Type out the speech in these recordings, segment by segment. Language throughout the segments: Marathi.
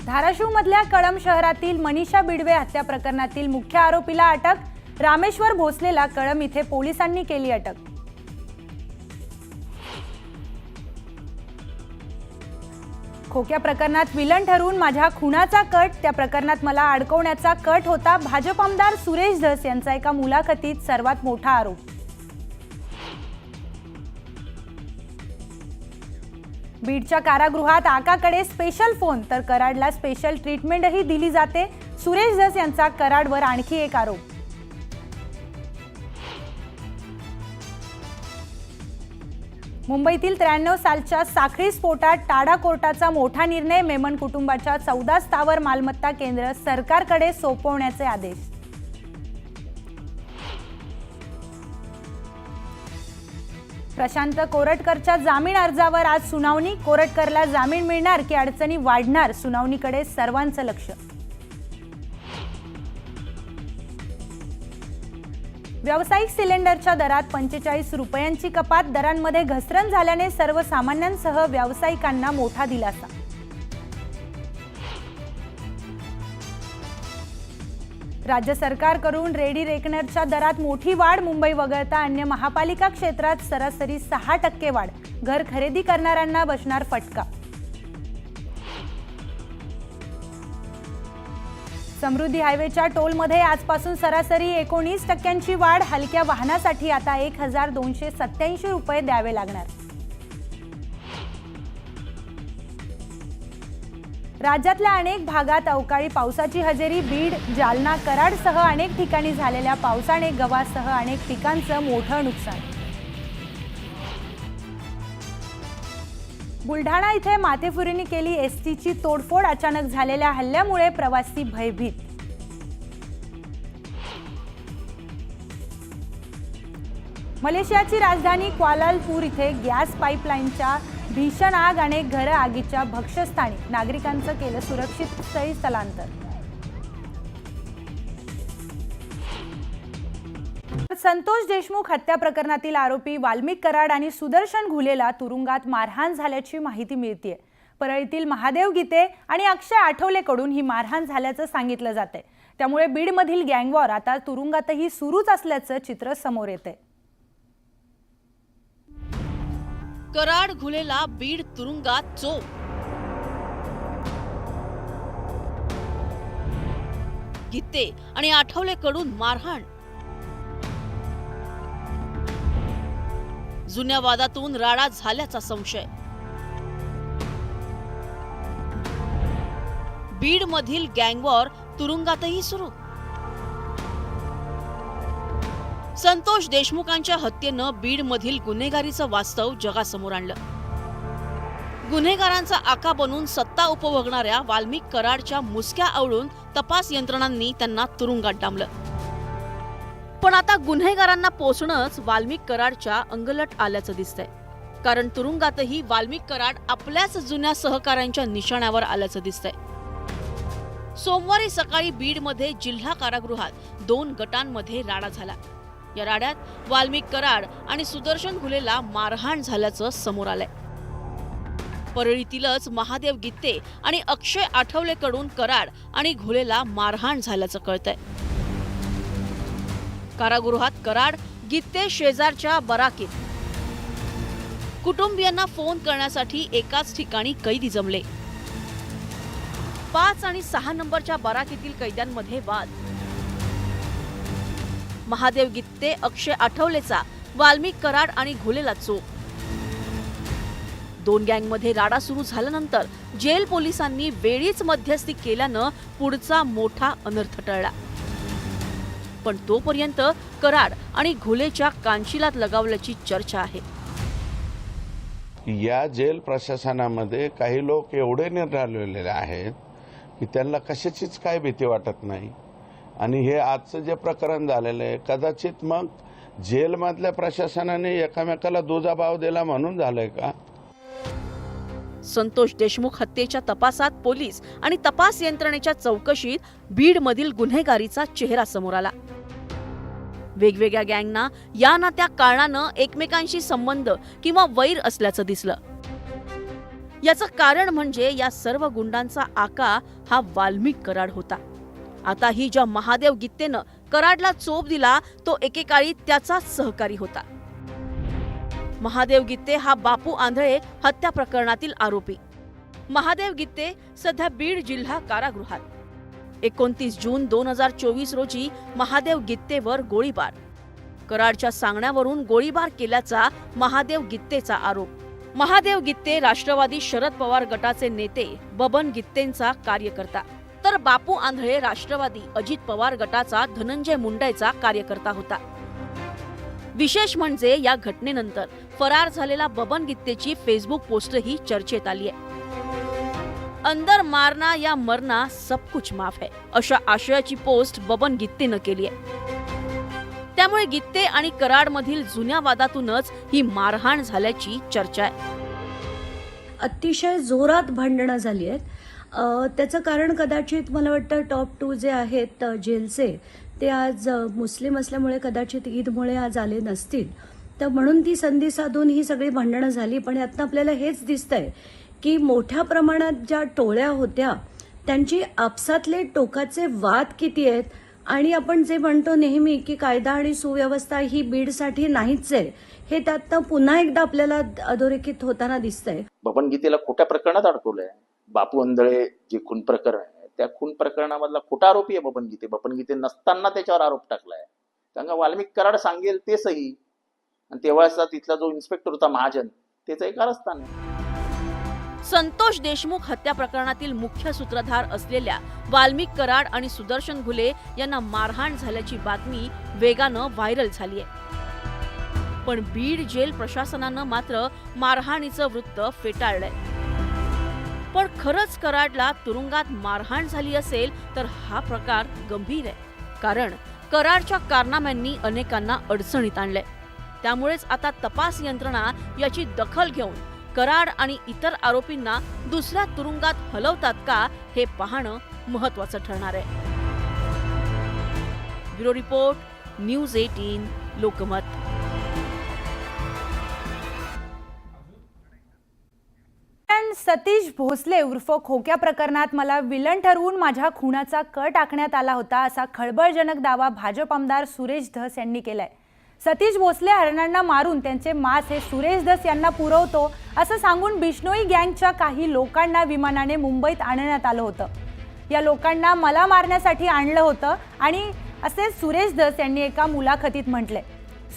धाराशिवमधल्या कळंब शहरातील मनीषा बिडवे हत्या प्रकरणातील मुख्य आरोपीला अटक। रामेश्वर भोसलेला कळंब इथे पोलिसांनी केली अटक। खोक्या प्रकरणात विलन ठरवून माझ्या खुनाचा कट, त्या प्रकरणात मला अडकवण्याचा कट होता, भाजप आमदार सुरेश धस यांचा एका मुलाखतीत सर्वात मोठा आरोप। बीडच्या कारागृहात आकाकडे स्पेशल फोन तर कराडला स्पेशल ट्रीटमेंटही दिली जाते। सुरेश धस यांचा कराडवर आणखी एक आरोप। मुंबईतील 93 सालच्या साखळी स्फोटात टाडा कोर्टाचा मोठा निर्णय, मेमन कुटुंबाच्या 14 स्थावर मालमत्ता केंद्र सरकारकडे सोपवण्याचे आदेश। प्रशांत कोरटकरच्या जामीन अर्जावर आज सुनावणी। कोरटकरला जामीन मिळणार की अडचणी वाढणार, सुनावणीकडे सर्वांचं लक्ष। व्यावसायिक सिलेंडरच्या दरात 45 रुपयांची कपात, दरांमध्ये घसरण झाल्याने सर्वसामान्यांसह व्यावसायिकांना मोठा दिलासा। राज्य सरकारकडून रेडी रेकनरच्या दरात मोठी वाढ, मुंबई वगळता अन्य महापालिका क्षेत्रात सरासरी 6% वाढ, घर खरेदी करणाऱ्यांना बसणार फटका। समृद्धी हायवेच्या टोलमध्ये आजपासून सरासरी 19% वाढ, हलक्या वाहनासाठी आता 1287 रुपये द्यावे लागणार। राज्यातल्या अनेक भागात अवकाळी पावसाची हजेरी, बीड, जालना, कराडसह अनेक ठिकाणी झालेल्या पावसाने गव्हासह अनेक पिकांचं मोठं नुकसान। बुलढाणा इथे माथेफुरींनी केली एसटीची तोडफोड, अचानक झालेल्या हल्ल्यामुळे प्रवासी भयभीत। मलेशियाची राजधानी क्वालालंपूर इथे गॅस पाईपलाईनच्या भीषण आग, अनेक घरं आगीच्या भक्ष्यस्थानी, नागरिकांचं केलं सुरक्षित स्थळी स्थलांतर। संतोष देशमुख हत्या प्रकरणातील आरोपी वाल्मिक कराड आणि सुदर्शन घुलेला तुरुंगात मारहाण झाल्याची माहिती मिळतेय। परळीतील महादेव गीते आणि अक्षय आठवलेकडून ही मारहाण झाल्याचं सांगितलं जातंय, त्यामुळे बीडमधील गँगवॉर आता तुरुंगातही सुरूच असल्याचं चित्र समोर येतंय। कराड घुलेला बीड तुरुंगात चोप, गीते आणि आठवलेकडून मारहाण, जुन्या वादातून राडा झाल्याचा संशय। बीड मधील गँगवॉर तुरुंगातही सुरू। संतोष देशमुखांच्या हत्येनं बीड मधील गुन्हेगारीचं वास्तव जगासमोर आणलं। गुन्हेगारांचा आका बनून सत्ता उपभोगणाऱ्या वाल्मिक कराडच्या मुसक्या आवळून तपास यंत्रणांनी त्यांना तुरुंगात डांबलं। पण आता गुन्हेगारांना पोचणंच वाल्मिक कराडच्या अंगलट आल्याचं दिसतंय, कारण तुरुंगातही वाल्मिक कराड आपल्याच जुन्या सहकाऱ्यांच्या निशाण्यावर आल्याचं दिसतंय। सोमवारी सकाळी बीडमध्ये जिल्हा कारागृहात 2 गटांमध्ये राडा झाला। या राड्यात वाल्मिक कराड आणि सुदर्शन घुलेला मारहाण झाल्याचं समोर आलंय। परळीतीलच महादेव गीते आणि अक्षय आठवलेकडून कराड आणि घुलेला मारहाण झाल्याचं कळतंय। कारागृहात कराड, गीते शेजारच्या बराकीत, कुटुंबियांना फोन करण्यासाठी एकाच ठिकाणी कैदी जमले। 5 आणि 6 नंबरच्या बराकीतील कैद्यांमध्ये वाद। महादेव गीते, अक्षय आठवलेचा वाल्मिक कराड आणि घुलेला चोप। 2 गँगमध्ये राडा सुरू झाल्यानंतर जेल पोलिसांनी वेळीच मध्यस्थी केल्यानं पुढचा मोठा अनर्थ टळला। पण तोपर्यंत कराड आणि घुलेच्या कानशिलात लगावल्याची चर्चा आहे। या जेल प्रशासनामध्ये काही लोक एवढे निराळलेले आहेत की त्यांना कशाचीच काय भीती वाटत नाही, आणि हे आजचं जे प्रकरण झालेलं आहे कदाचित मग जेलमधल्या प्रशासनाने एकामेकाला दुजाभाव दिला म्हणून झालंय का? संतोष देशमुख हत्येच्या तपासात पोलीस आणि तपास यंत्रणेच्या चौकशीत बीडमधील गुन्हेगारीचा चेहरा समोर आला। वेगवेगळ्या गँगना या ना त्या कारणानं एकमेकांशी संबंध किंवा वैर असल्याचं दिसलं। याचं कारण म्हणजे या सर्व गुंडांचा आका हा वाल्मिक कराड होता. आता ही ज्या महादेव गित्तेनं कराडला चोप दिला तो एकेकाळी त्याचाच सहकारी होता. महादेव गित्ते हा बापू आंधळे हत्या प्रकरणातील आरोपी. महादेव गित्ते सध्या बीड जिल्हा कारागृहात. 29 जून 2024 रोजी महादेव गित्तेवर गोळीबार. कराडच्या सांगण्यावरून गोळीबार केल्याचा महादेव गित्तेचा आरोप. महादेव गित्ते राष्ट्रवादी शरद पवार गटाचे नेते बबन गित्तेंचा कार्यकर्ता, तर बापू आंधळे राष्ट्रवादी अजित पवार गटाचा धनंजय मुंडेचा कार्यकर्ता होता. विशेष म्हणजे या घटनेनंतर फरार झालेला बबन गित्तेची फेसबुक पोस्टही चर्चेत आली आहे. अंदर मारना या मरना सब कुछ माफ है अशा आशयाची पोस्ट बबन गित्तेनं केली आहे. त्यामुळे गित्ते आणि कराडमधील जुन्या वादातूनच ही मारहाण झाल्याची चर्चा आहे. अतिशय जोरात भांडणं झाली आहेत. त्याचं कारण कदाचित मला वाटतं टॉप 2 जे आहेत जेलचे ते आज मुस्लिम असल्यामुळे कदाचित ईदमुळे आज आले नसतील, तर म्हणून ती संधी साधून ही सगळी भांडणं झाली. पण यातनं आपल्याला हेच दिसतंय की मोठ्या प्रमाणात ज्या टोळ्या होत्या त्यांची आपसातले टोकाचे वाद किती आहेत. आणि आपण जे म्हणतो नेहमी की कायदा आणि सुव्यवस्था ही बीडसाठी नाहीच आहे, हे त्यातनं पुन्हा एकदा आपल्याला अधोरेखित होताना दिसतंय. बबन गीतेला खोट्या प्रकरणात अडकवलंय. बापू आंधळे जे खून प्रकरण आहे त्या खून प्रकरणामधला खोटा आरोपी आहे बबन गीते. बबन गीते नसताना त्याच्यावर आरोप टाकलाय. कारण का वाल्मिक कराड सांगेल ते सही, आणि तेव्हाचा तिथला जो इन्स्पेक्टर होता महाजन त्याचं एक कारस्थान आहे. संतोष देशमुख हत्या प्रकरणातील मुख्य सूत्रधार असलेल्या वाल्मिक कराड आणि सुदर्शन घुले यांना मारहाण झाल्याची बातमी वेगानं व्हायरल झाली आहे. पण बीड जेल प्रशासनानं मात्र मारहाणीचं वृत्त फेटाळलंय. पण खरंच कराडला तुरुंगात मारहाण झाली असेल तर हा प्रकार गंभीर आहे. कारण कराडच्या कारनाम्यांनी अनेकांना अडचणीत आणलंय. त्यामुळेच आता तपास यंत्रणा याची दखल घेऊन कराड आणि इतर आरोपींना दुसऱ्या तुरुंगात हलवतात का हे पाहणं महत्त्वाचं ठरणार आहे. Bureau report, news 18 Lokmat. Satish Bhosale उर्फ खोक्या प्रकरणात मला विलन ठरवून माझ्या खुनाचा कट टाकण्यात आला होता असा खळबळजनक दावा भाजप आमदार सुरेश धस यांनी केलाय. सतीश भोसले हरणांना मारून त्यांचे मांस हे सुरेश धस यांना पुरवतो असं सांगून बिश्नोई गँगच्या काही लोकांना विमानाने मुंबईत आणण्यात आलं होतं. या लोकांना मला मारण्यासाठी आणलं होतं आणि असे सुरेश धस यांनी एका मुलाखतीत म्हटले.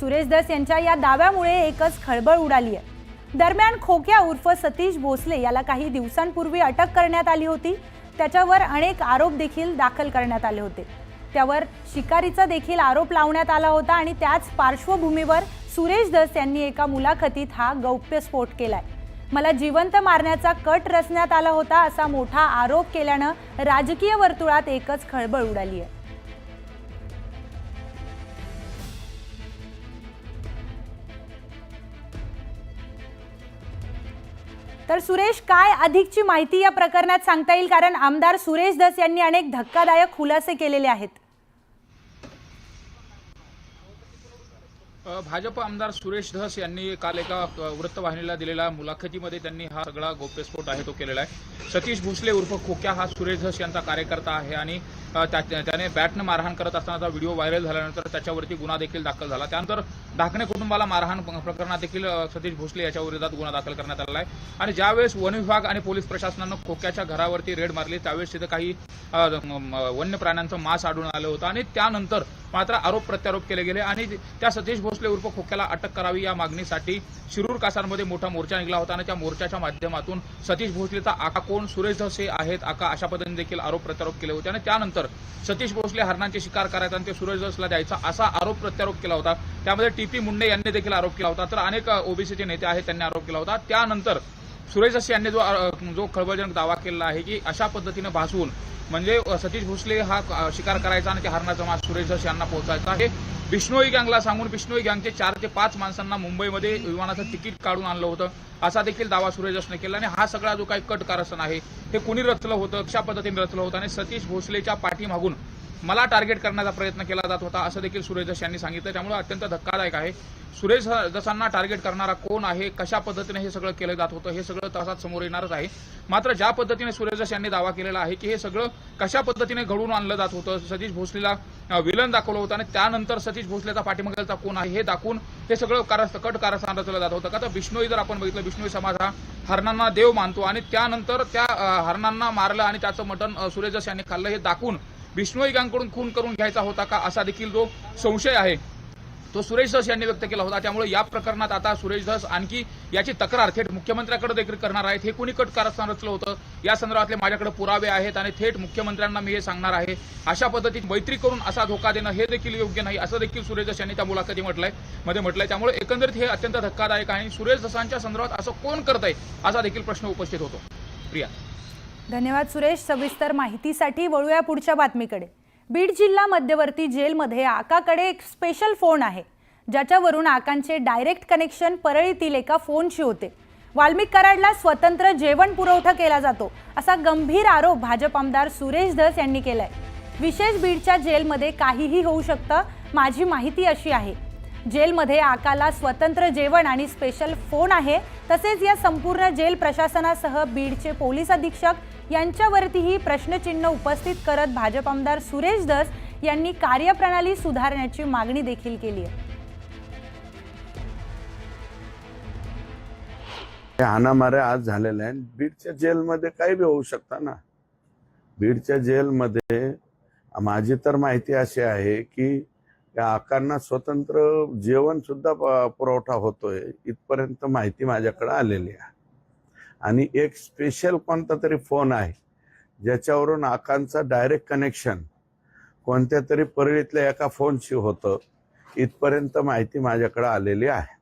सुरेश धस यांच्या या दाव्यामुळे एकच खळबळ उडाली आहे. दरम्यान खोक्या उर्फ सतीश भोसले याला काही दिवसांपूर्वी अटक करण्यात आली होती. त्याच्यावर अनेक आरोप देखील दाखल करण्यात आले होते. त्यावर शिकारीचा देखील आरोप लावण्यात आला होता आणि त्याच पार्श्वभूमीवर सुरेश धस यांनी एका मुलाखतीत हा गौप्यस्फोट केलाय. मला जिवंत मारण्याचा कट रचण्यात आला होता असा मोठा आरोप केल्यानं राजकीय वर्तुळात एकच खळबळ उडाली आहे. तर सुरेश, काय अधिकची माहिती या प्रकरणात सांगता येईल? कारण आमदार सुरेश धस यांनी अनेक धक्कादायक खुलासे केलेले आहेत. भाजप आमदार सुरेश धस यांनी काल एका वृत्तवाहिनीला दिलेल्या मुलाखतीमध्ये त्यांनी हा सगळा गौप्यस्फोट आहे तो केलेला आहे. सतीश भोसले उर्फ खोक्या हा सुरेश धस यांचा कार्यकर्ता आहे आणि त्याने बॅटनं मारहाण करत असतानाचा व्हिडिओ व्हायरल झाल्यानंतर त्याच्यावरती गुन्हा देखील दाखल झाला. त्यानंतर ढाकणे कुटुंबाला मारहाण प्रकरणात देखील सतीश भोसले याच्या विरोधात गुन्हा दाखल करण्यात आलेला आहे. आणि ज्यावेळेस वन विभाग आणि पोलीस प्रशासनानं खोक्याच्या घरावरती रेड मारली त्यावेळेस तिथे काही वन्य प्राण्यांचं मांस आढळून आलं होतं आणि त्यानंतर मात्र आरोप प्रत्यारोप केले गेले आणि त्या सतीश भोसले उर्फ खोक्याला अटक करावी या मागणीसाठी शिरूर कासारमध्ये मोठा मोर्चा निघाला होता आणि त्या मोर्चाच्या माध्यमातून सतीश भोसलेचा आका कोण, सुरेश धस हे आहेत आका, अशा पद्धतीने देखील आरोप प्रत्यारोप केले होते. आणि त्यानंतर सतीश भोसले हरणांची शिकार करायचा आणि ते सुरेश धसला द्यायचा असा आरोप प्रत्यारोप केला होता. त्यामध्ये टी.पी. मुंडे यांनी देखील आरोप केला होता. तर अनेक ओबीसीचे नेते आहेत त्यांनी आरोप केला होता. त्यानंतर सुरेश धस यांनी जो खळबळजनक दावा केला आहे की अशा पद्धतीने भासवून म्हणजे सतीश भोसले हा शिकार करायचा आणि त्या हरणाचा मांस सुरेश धस यांना पोहोचायचा हे बिश्नोई गँगला सांगून बिश्नोई गँगचे 4 ते 5 माणसांना मुंबईमध्ये विमानाचं तिकीट काढून आणलं होतं असा देखील दावा सुरेश धसने केला. आणि हा सगळा जो काही कट कारस्थान आहे हे कुणी रचलं होतं, कशा पद्धतीने रचलं होतं आणि सतीश भोसलेच्या पाठीमागून मला टार्गेट करण्याचा प्रयत्न केला जात होता असं देखील सुरेश धस यांनी सांगितलं. त्यामुळे अत्यंत धक्कादायक आहे सुरेश धसांना टार्गेट करणारा कोण आहे, कशा पद्धतीने हे सगळं केलं जात होतं, हे सगळं तपासात समोर येणारच आहे. मात्र ज्या पद्धतीने सुरेश धस यांनी दावा केलेला आहे की हे सगळं कशा पद्धतीने घडवून आणलं जात होतं, सतीश भोसलेला विलन दाखवलं होतं आणि त्यानंतर सतीश भोसलेचा पाठीमागचा कोण आहे हे दाखवून हे सगळं कट कारस्थान रचलं जात होतं. का तर बिश्नोई जर आपण बघितलं, बिश्नोई समाज हा हरणांना देव मानतो आणि त्यानंतर त्या हरणांना मारलं आणि त्याचं मटण सुरेश धस यांनी खाल्लं हे दाखवून बिश्नोई गँगकडून खून करून घ्यायचा होता का, असा देखील जो संशय आहे तो सुरेश धस यांनी व्यक्त केला होता. त्यामुळे या प्रकरणात आता सुरेश धस आणखी याची तक्रार थेट मुख्यमंत्र्यांकडे देखील करणार आहेत. हे कोणी कट कारस्थान रचलं होतं या संदर्भातले माझ्याकडे पुरावे आहेत आणि थेट मुख्यमंत्र्यांना मी हे सांगणार आहे. अशा पद्धतीत मैत्री करून असा धोका देणं हे देखील योग्य नाही, असं देखील सुरेश धस यांनी त्या मुलाखती म्हटलंय. त्यामुळे एकंदरीत हे अत्यंत धक्कादायक आहे आणि सुरेश धसांच्या संदर्भात असं कोण करतंय असा देखील प्रश्न उपस्थित होतो. प्रिया, धन्यवाद सुरेश. सविस्तर माहितीसाठी वळूया पुढच्या बातमीकडे. बीड जिल्हा मध्यवर्ती जेलमध्ये आकाकडे एक स्पेशल फोन आहे, ज्याच्यावरून आकांचे डायरेक्ट कनेक्शन परळीतील एका फोनशी होते. वाल्मिक कराडला स्वतंत्र जेवण पुरवठा केला जातो असा गंभीर आरोप भाजप आमदार सुरेश धस यांनी केलाय. विशेष बीडच्या जेलमध्ये काहीही होऊ शकतं, माझी माहिती अशी आहे. जेलमध्ये आकाला स्वतंत्र जेवण आणि स्पेशल फोन आहे. तसेच या संपूर्ण जेल प्रशासनासह बीडचे पोलीस अधीक्षक यांच्यावरतीही प्रश्नचिन्ह उपस्थित करत भाजप आमदार सुरेश धस यांनी कार्यप्रणाली सुधारण्याची मागणी देखील केली आहे. हाणामाऱ्या आज झालेल्या आहेत. बीडच्या जेलमध्ये काही बी होऊ शकतं ना. बीडच्या जेलमध्ये माझी तर माहिती अशी आहे की या आकांना स्वतंत्र जेवण सुद्धा पुरवठा होतोय, इथपर्यंत माहिती माझ्याकडे आलेली आहे. आणि एक स्पेशल कोणता तरी फोन आहे ज्याच्यावरून आकांचा डायरेक्ट कनेक्शन कोणत्या तरी परळीतल्या एका फोनशी होतं, इथपर्यंत माहिती माझ्याकडे आलेली आहे.